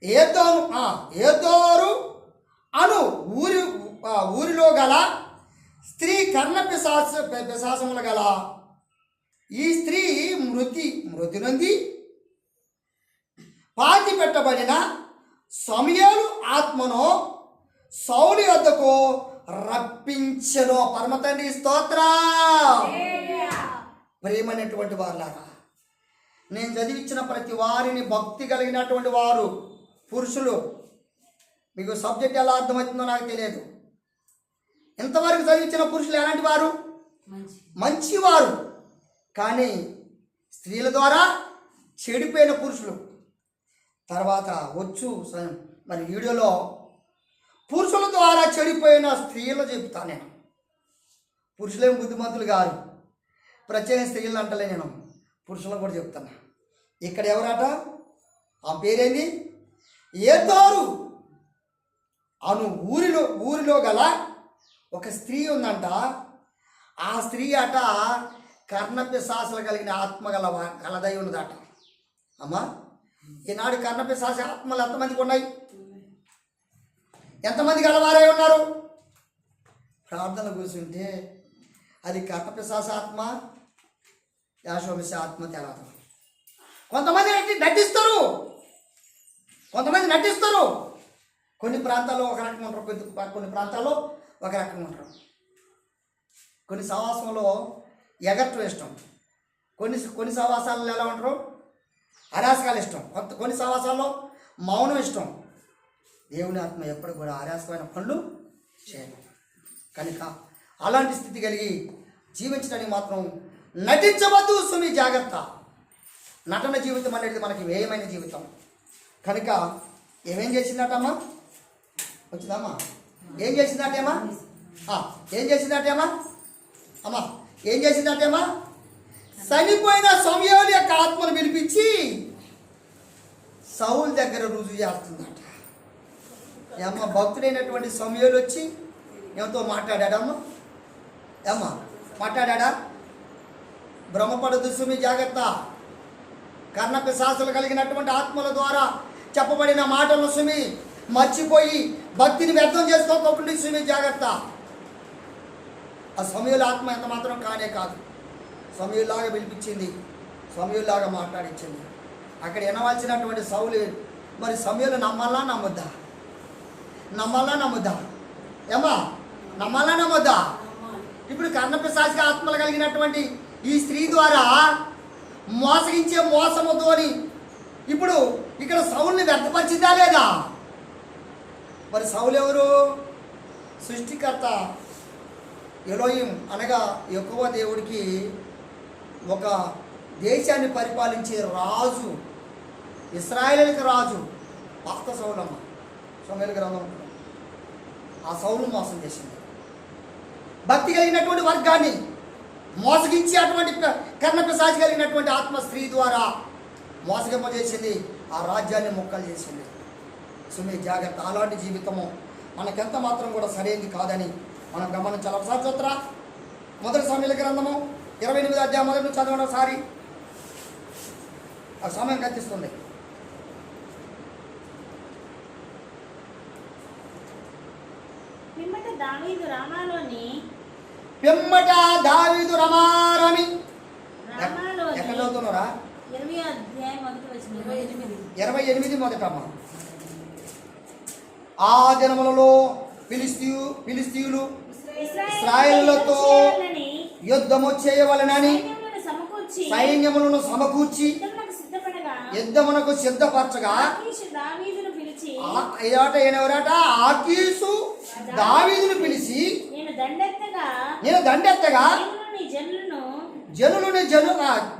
ఏదోరు అను ఊరిలో గల స్త్రీ కర్ణ పిశాచములు గల ఈ స్త్రీ మృతి నొంది పాతి పెట్టబడిన సమూయేలు ఆత్మను సౌలు యొద్దకు రప్పించెను. పరమతండ్రి స్తోత్రం. ప్రేమైనటువంటి వారులారా, నేను చదివించిన ప్రతి వారిని భక్తి కలిగినటువంటి వారు పురుషులు. మీకు సబ్జెక్ట్ ఎలా అర్థమవుతుందో నాకు తెలియదు. ఇంతవరకు చదివించిన పురుషులు ఎలాంటి వారు? మంచివారు. కానీ స్త్రీల ద్వారా చెడిపోయిన పురుషులు. తర్వాత మరి వీడియోలో పురుషుల ద్వారా చెడిపోయిన స్త్రీలు చెప్తాను నేను. పురుషులేం బుద్ధిమంతులు గారు, ప్రత్యేక స్త్రీలు అంటలే నేను, పురుషులను కూడా చెప్తాను. ఇక్కడ ఎవరట? ఆ పేరేంది? ఏతోరు అను ఊరిలో గల ఒక స్త్రీ ఉందంట. ఆ స్త్రీ అట కర్ణపిశాసులు కలిగిన ఆత్మ కలదై ఉన్నదట. అమ్మా, ఈనాడు కర్ణపిశాస ఆత్మలు ఎంతమందికి ఉన్నాయి? ఎంతమంది గలవారై ఉన్నారు? ప్రార్థన కూర్చుంటే అది కర్ణపిశాస ఆత్మ, యాశోమిష ఆత్మ తెలదు. కొంతమంది నటిస్తారు, కొన్ని ప్రాంతాల్లో ఒక రకంగా ఉంటారు, కొన్ని ప్రాంతాల్లో ఒక రకంగా ఉంటారు. కొన్ని సహవాసంలో ఎగరటం ఇష్టం, కొన్ని సహవాసాలలో ఎలా ఉంటారు? అరాసకాలు ఇష్టం, కొన్ని సహవాసాల్లో మౌనం ఇష్టం. దేవుని ఆత్మ ఎప్పుడు కూడా అరాసకమైన పనులు చేయను. కనుక అలాంటి స్థితి కలిగి జీవించడానికి మాత్రం నటించవద్దు. సుమి జాగ్రత్త. నటన జీవితం అనేది మనకి వ్యయమైన జీవితం. కనుక ఏమేం చేసిందటమ్మా? వచ్చిందమ్మా? ఏం చేసిందటేమా? ఏం చేసిందటేమా? చనిపోయిన సమూయేలు యొక్క ఆత్మను పిలిపించి సౌలు దగ్గర రుజువు చేస్తుందట. ఏమ్మా, భక్తుడైనటువంటి సమూయేలు వచ్చి ఏమతో మాట్లాడాడమ్మా? మాట్లాడా? భ్రమపడదు సుమి జాగ్రత్త. కర్ణపిశాసులు కలిగినటువంటి ఆత్మల ద్వారా చెప్పబడిన మాటలను సుమి మర్చిపోయి భక్తిని వ్యర్థం చేసుకోకుండా సుమి జాగ్రత్త. ఆ సమూయేలు ఆత్మ ఎంత మాత్రం కానే కాదు, సమూయేలులాగా పిలిపించింది, సమూయేలులాగా మాట్లాడించింది. అక్కడ వినవలసినటువంటి సౌలు మరి సమూయేలు నమ్మాలా నమ్మొద్దా? ఏమా, నమ్మాలా నమ్మొద్దా? ఇప్పుడు కర్ణపిశాచ ఆత్మలు కలిగినటువంటి ఈ స్త్రీ ద్వారా మోసగించే మోసముతోని ఇప్పుడు ఇక్కడ సౌలుని వ్యర్థపరిచిందా లేదా? మరి సౌలు ఎవరు? సృష్టికర్త ఎలోహిం అనగా యెహోవా దేవుడికి ఒక దేశాన్ని పరిపాలించే రాజు, ఇశ్రాయేలుకి రాజు పాత సౌలమ్మ. సమూయేలు గ్రంథం ఆ సౌలు మోసం చేసింది. భక్తి కలిగినటువంటి వర్గాన్ని మోసగించి అటువంటి కర్ణపిశాచ కలిగినటువంటి ఆత్మ స్త్రీ ద్వారా మోసగింపజేసింది, ఆ రాజ్యాన్ని మొక్కలు చేసింది. సుమి జాగ్రత్త. అలాంటి జీవితము మనకెంత మాత్రం కూడా సరైనది కాదని మనం గమనించాలి. ఒకసారి చూద్దారా, మొదటి సమూయేలు గ్రంథము 28వ అధ్యాయం మొదటి నుంచి చదవండి ఒకసారి. ఆ సమయం కనిపిస్తుంది. పిమ్మట దావీదు రామాలోని ఎక్కడ చదువుతున్నారా? 20వ అధ్యాయం మొదటి వచనం. 28 మొదటమ్మ. ఆ దినములలో ఫిలిష్తీయులు ఇశ్రాయేలులతో యుద్ధము చేయవలెనని సైన్యములను సమకూర్చి యుద్ధమునకు సిద్ధపరచగా ఎవరట? ఆకీషు దావీదును పిలిచి నేను దండెత్తగా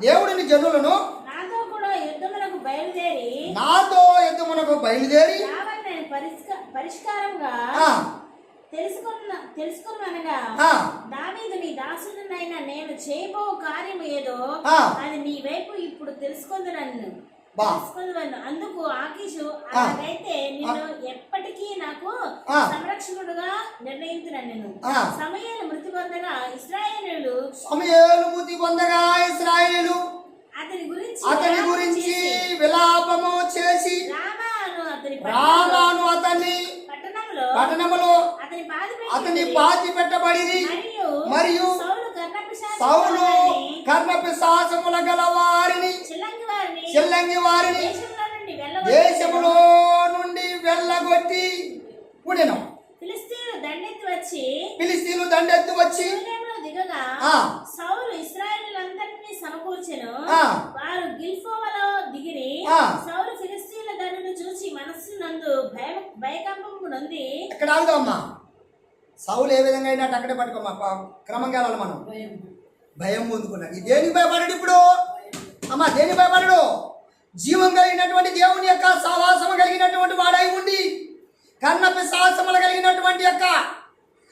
దేవుడిని జనులను నాతో యుద్ధమునకు బయలుదేరి పరిష్కారంగా తెలుసుకున్నానగా దావీదు నీ దాసుడనైనా నేను చేయబో కార్యము ఏదో అది నీ వైపు ఇప్పుడు తెలుసుకుందునన్ను. అందుకు ఆకీషు అలాగైతే నిన్ను ఎప్పటికీ నాకు సంరక్షకుడుగా నిర్ణయించునన్ను. సమూయేలు మృతి పొందగా ఇశ్రాయేలీయులు అతని గురించి విలాపము చేసి రామాను అతని పట్టణములో అతని పాతి పెట్టబడి మరియు సౌలు కర్ణపిశాచముల గల వారిని చెల్లంగి వారిని దేశములో నుండి వెళ్ళగొట్టి పుడెను. ఫిలిష్తీయులు దండెత్తి వచ్చి సౌలు ఇశ్రాయేలీయులందరినీ సమకూర్చెను. వారు గిల్బోవలో దిగిరి. సౌలు ఫిలిష్తీయుల దండును చూసి మనస్సు నందు భయకంపము నొంది. ఇక్కడ ఆగుదామమ్మా. సౌలు ఏ విధంగా అయినట్టు అక్కడే పట్టుకోమ్మా, క్రమంగా వెళ్ళాలి మనం. భయం పొందుకున్నాడు. దేనికి భయపడడు ఇప్పుడు? అమ్మా, దేనికి భయపడడు? జీవం కలిగినటువంటి దేవుని యొక్క సహవాసము కలిగినటువంటి వాడై ఉండి కర్ణ పిశాచములు కలిగినటువంటి యొక్క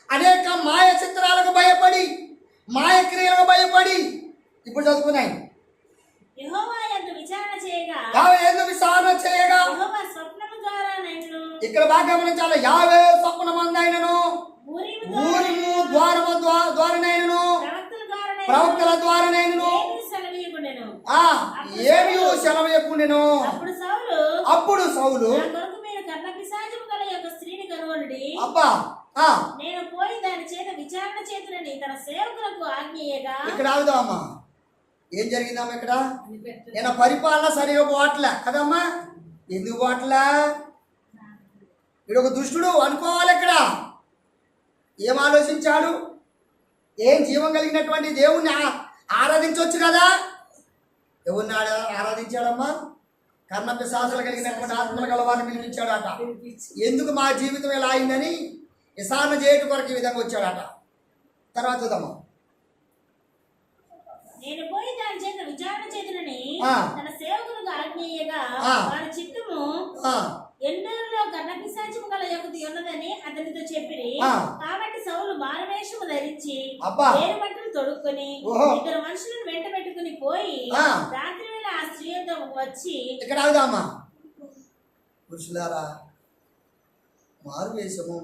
అనేక మాయ చిత్రాలకు భయపడి మాయ క్రియలకు భయపడి ఇప్పుడు చదువుకున్నాయి యెహోవా యందు విచారణ చేయగా యెహోవా స్వప్నము ద్వారా నన్ను ఇక్కడ బాగా గమనించాలి. యావే స్వప్నమందైనను ఊరిము ద్వారనైనను ప్రవక్తల ద్వారానైనను ఏమీ సెలవీయకుండెను. అప్పుడు సౌలు అబ్బా నేను పోయి దాని చేత విచారణ చేతులని తన సేవకులకు ఆజ్ఞేయగా. ఇక్కడ ఆగుదామా, ఏం జరిగిందమ్మా ఇక్కడ? నేను పరిపాలన సరిగా పోవట్లే కదమ్మా. ఎందుకు పోవట్లే? ఇక్కడ ఒక దుష్టుడు అనుకోవాలి. ఇక్కడ ఏం ఆలోచించాడు? ఏం జీవం కలిగినటువంటి దేవుణ్ణి ఆరాధించవచ్చు కదా. ఎవరిని ఆరాధించాడమ్మా? కర్ణ పిశాచులు కలిగినటువంటి ఆత్మలు గలవారిని పిలిపించాడట. ఎందుకు మా జీవితం ఎలా అయిందని విచారణ చేయటం కొరకు ఈ విధంగా వచ్చాడట. తర్వాత చూద్దామా. నేను పోయి దాని చేత విచారణ చేతులని తన సేవకులకు ఆజ్ఞేయగా వారి చిత్తము ఎన్నోలో కర్ణపిశాచము గల యొక్కటి ఉన్నదని అతనితో చెప్పిరి. కాబట్టి సౌలు మారువేషము ధరించి వేరు బట్టలు తొడుక్కొని ఇద్దరు మనుషులను వెంట పెట్టుకుని పోయి రాత్రి వేళ ఆ స్త్రీతో వచ్చి. ఇక్కడ ఆగుదామా పురుషులారా, మారు వేషము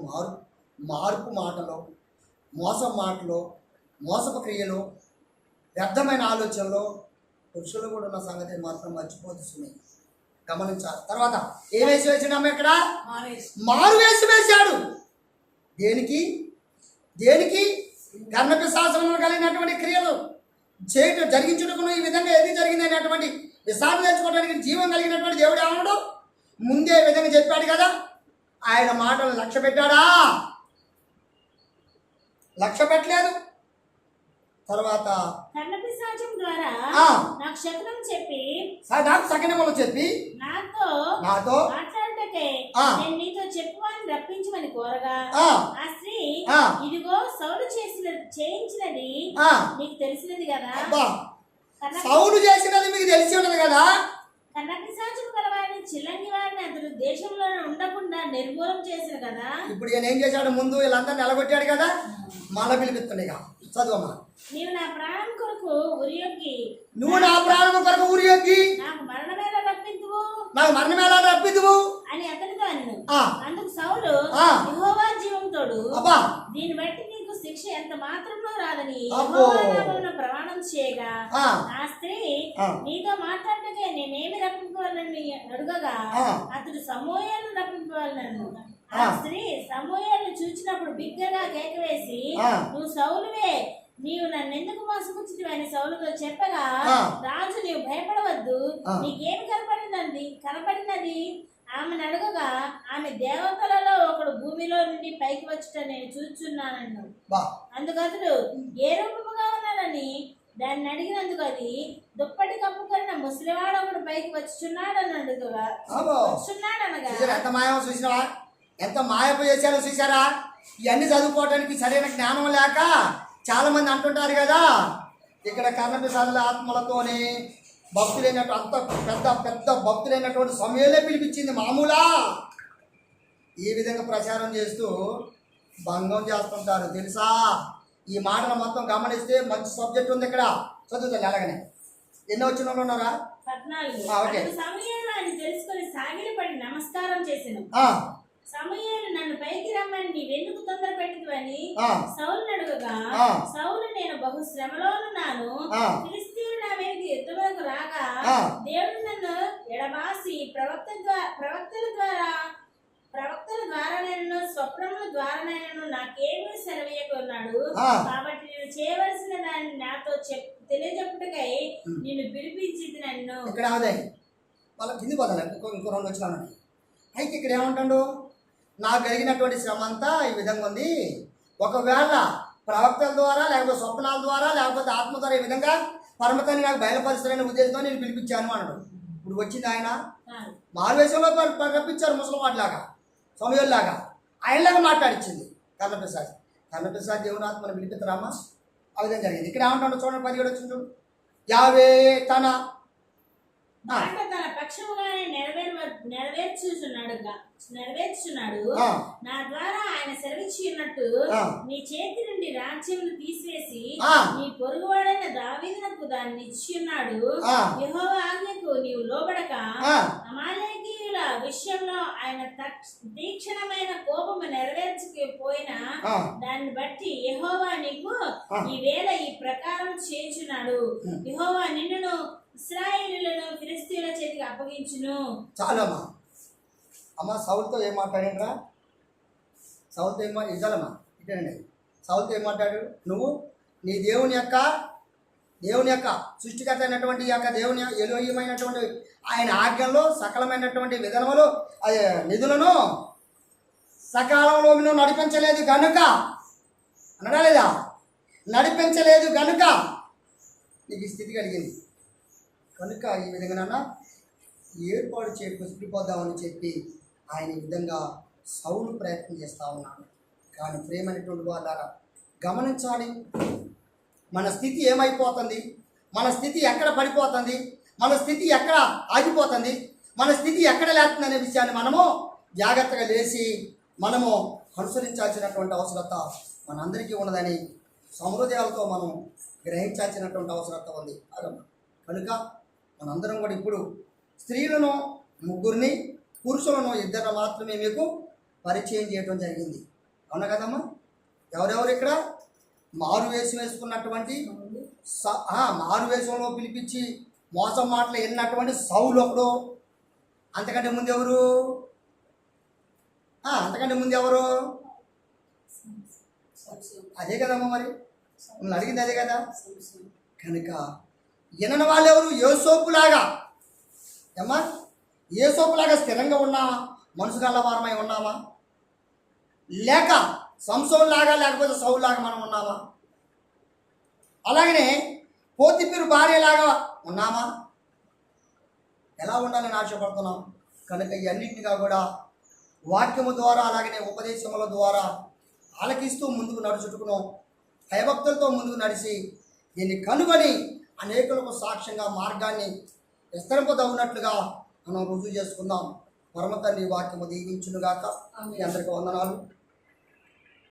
మార్పు మాటలో మోసం మాటలో మోసపు క్రియలో వ్యర్థమైన ఆలోచనలో పురుషులు కూడా ఉన్న సంగతి మాత్రం మర్చిపోతున్నాయి. గమనించాలి. తర్వాత ఏ వేసి వేసినాము? ఇక్కడ మారు వేసి వేశాడు. దేనికి? కర్ణపిశాచములు కలిగినటువంటి క్రియలు చేయటం జరిగించుటకును ఈ విధంగా ఏది జరిగింది అనేటువంటి విచారణ తెచ్చుకోవడానికి జీవం కలిగినటువంటి దేవుడు ఏమన్నాడు? ముందే ఈ విధంగా చెప్పాడు కదా. ఆయన మాటలు లక్ష్య పెట్టాడా? లక్ష్య పెట్టలేదు. తర్వాత కర్ణపిశాచం ద్వారా నాకు శకునం చెప్పి నాతో మాట్లాడటకే నేను నీతో చెప్పువాని రప్పించమని కోరగా ఆ స్త్రీ, ఇదిగో సౌలు చేయించినది నీకు తెలిసినది కదా. సౌలు చేసినది మీకు తెలిసి ఉన్నది కదా. కర్ణపిశాచం గలవారిని చిల్లంగి వారిని అతడు దేశంలో ఉండకుండా నిర్మూలం చేసిన కదా. ఇప్పుడు ఈయన ఏం చేశాడు? ముందు వీళ్ళందరూ నిలబెట్టాడు కదా, మళ్ళా పిలిపిస్తుండే. చదువమ్మా. నీవు నా ప్రాణం కొరకు ఉరియొగ్గి నాకు మరణమేలా రప్పింతువు అని అతనితో అను. అందుకు సౌలు, యెహోవా జీవంతోడు దీన్ని బట్టి నీకు శిక్ష ఎంత మాత్రమో రాదని యెహోవా నామమున ప్రమాణం చేయగా ఆ స్త్రీ నీతో మాట్లాడటకే నేనేమి రప్పింపవాలని అడుగగా అతడు సమూయేలును రప్పింపవాలనను. ఆ స్త్రీ సమూయేలును చూచినప్పుడు బిగ్గరగా కేక వేసి, నువ్వు సౌలువే, నీవు నన్నెందుకు మోసపుచ్చితివి అని సౌలుతో చెప్పగా రాజు, నీవు భయపడవద్దు, నీకేమి కనపడినది ఆమెను అడగగా ఆమె దేవతలలో ఒకడు భూమిలో నుండి పైకి వచ్చుట నేను చూచున్నానన్ను. అందుకతడు ఏ రూపముగా ఉన్నానని దాన్ని అడిగినందుకు అది దుప్పటి కప్పుకొన్న ముసలివాడు ఒకడు పైకి వచ్చుచున్నాడనగా ఎంత మాయపు చేశారో చూసారా. ఇవన్నీ చదువుకోవడానికి సరైన జ్ఞానం లేక చాలా మంది అంటుంటారు కదా. ఇక్కడ కర్ణపిశాచుల ఆత్మలతోనే భక్తులైనట్టు అంత పెద్ద భక్తులైనటువంటి సమయంలో పిలిపించింది మామూలా. ఈ విధంగా ప్రచారం చేస్తూ భంగం చేస్తుంటారు తెలుసా. ఈ మాటలు మొత్తం గమనిస్తే మంచి సబ్జెక్ట్ ఉంది ఇక్కడ. చదువుతాను అలాగనే. ఎన్నో వచ్చిన వాళ్ళు ఉన్నారా? 14. సమూయేలు అని తెలుసుకొని సాగిలపడి నమస్కారం చేసెను. సమూయేలు నన్ను పైకి రమ్మని నీవెందుకు తొందర పెట్టివని సౌలును అడుగగా సౌలు, నేను బహు శ్రమలోనున్నాను, ఫిలిష్తీయులు నా మీదకి యుద్ధములకు రాగా దేవుడు నన్ను ఎడబాసి ప్రవక్తల ద్వారానైనను స్వప్నముల ద్వారానైనను నాకేమీ సెలవీయకున్నాడు. కాబట్టి నేను చేయవలసిన దాన్ని నాతో తెలియజెప్పుటకై నిన్ను పిలిపించింది. నన్ను ఇక్కడ వాళ్ళ కింది పోదాలి. ఇంకో 2 వచ్చినాను. అయితే ఇక్కడ ఏమంటాడు? నాకు కలిగినటువంటి శ్రమ అంతా ఈ విధంగా ఉంది. ఒకవేళ ప్రవక్తల ద్వారా లేకపోతే స్వప్నాల ద్వారా లేకపోతే ఆత్మ ద్వారా ఈ విధంగా పరమతాన్ని నాకు బయలుపరుస్తారనే ఉద్దేశంతో నేను పిలిపించాను అన్నాడు. ఇప్పుడు వచ్చింది ఆయన మారువేషంలో రప్పించారు ముసలివాడిలాగా, సమయంలాగా ఆయనలాగా మాట్లాడించింది కర్ణపిశాచ దేవుని ఆత్మను పిలిపిస్తారామా. ఆ విధంగా జరిగింది. ఇక్కడ ఏమంటాడు చూడండి, 17 వచ్చింది. యావే తన పక్షముగానే నెరవేర్చున్నాడు. నా ద్వారా ఆయన సెలవిచ్చి ఉన్నట్టు నీ చేతి నుండి రాజ్యమును తీసివేసి నీ పొరుగువాడైన దావీదునకు దాన్ని ఇచ్చి ఉన్నాడు. యెహోవా ఆజ్ఞకు నీవు లోబడక అమాలేకీయుల విషయంలో ఆయన తీక్షణమైన కోపము నెరవేర్చకపోయినా దాన్ని బట్టి యెహోవా నీకు ఈ వేళ ఈ ప్రకారం చేయుచున్నాడు. యెహోవా నిన్నును ఇశ్రాయేలీయులను ఫిలిష్తీయుల చేతికి అప్పగించును. చాలమ్మా. అమ్మ సౌలుతో ఏం మాట్లాడినరా? సౌలుతో ఇదాలమ్మా ఇటండి. సౌలుతో ఏం మాట్లాడు? నువ్వు నీ దేవుని యొక్క సృష్టికర్త అయినటువంటి యొక్క దేవుని ఎలోహిమైనటువంటి ఆయన ఆజ్ఞల్లో సకలమైనటువంటి విధానములు నిధులను సకాలంలో నువ్వు నడిపించలేదు కనుక అనడా లేదా? నడిపించలేదు కనుక నీకు ఈ స్థితి కలిగింది. కనుక ఈ విధంగా ఏర్పాటు చేసిపోద్దామని చెప్పి ఆయన ఈ విధంగా సౌలు ప్రయత్నం చేస్తూ ఉన్నాడు. కానీ ప్రేమైనటువంటి వాళ్ళ గమనించాలి, మన స్థితి ఏమైపోతుంది, మన స్థితి ఎక్కడ పడిపోతుంది, మన స్థితి ఎక్కడ ఆగిపోతుంది, మన స్థితి ఎక్కడ లేస్తుంది అనే విషయాన్ని మనము జాగ్రత్తగా లేచి మనము అనుసరించాల్సినటువంటి అవసరత మనందరికీ ఉన్నదని సమృద్ధాలతో మనం గ్రహించాల్సినటువంటి అవసరత ఉంది. కనుక మనందరం కూడా ఇప్పుడు స్త్రీలను 3 పురుషులను 2 మాత్రమే మీకు పరిచయం చేయడం జరిగింది. అవునా కదమ్మా? ఎవరెవరు ఇక్కడ మారు వేషం వేసుకున్నటువంటి మారు వేషంలో పిలిపించి మోసం మాటలు ఎన్నటువంటి సౌలు ఒకడు. అంతకంటే ముందు ఎవరు? అదే కదమ్మా, మరి నువ్వు అడిగింది అదే కదా. కనుక ఎనని వాళ్ళు ఎవరు? యోసేపులాగా ఏమ్మా, యోసేపులాగా స్థిరంగా ఉన్నామా? మనసు గల్లవారమై ఉన్నామా? లేక సంసోన్లాగా లేకపోతే సౌలులాగా మనం ఉన్నామా? అలాగనే పోతిఫీరు భార్యలాగా ఉన్నామా? ఎలా ఉండాలని ఆశపడుతున్నాం? కనుక ఇవన్నింటిగా కూడా వాక్యము ద్వారా అలాగనే ఉపదేశముల ద్వారా ఆలకిస్తూ ముందుకు నడుచుకును భయభక్తులతో ముందుకు నడిచి దీన్ని కనుగొని అనేకులకు సాక్ష్యంగా మార్గాన్ని విస్తరింపదవునట్లుగా మనం రుజువు చేసుకుందాం. పరమ తండ్రి వాక్యము దీవించునుగాక. మీ అందరికీ వందనాలు.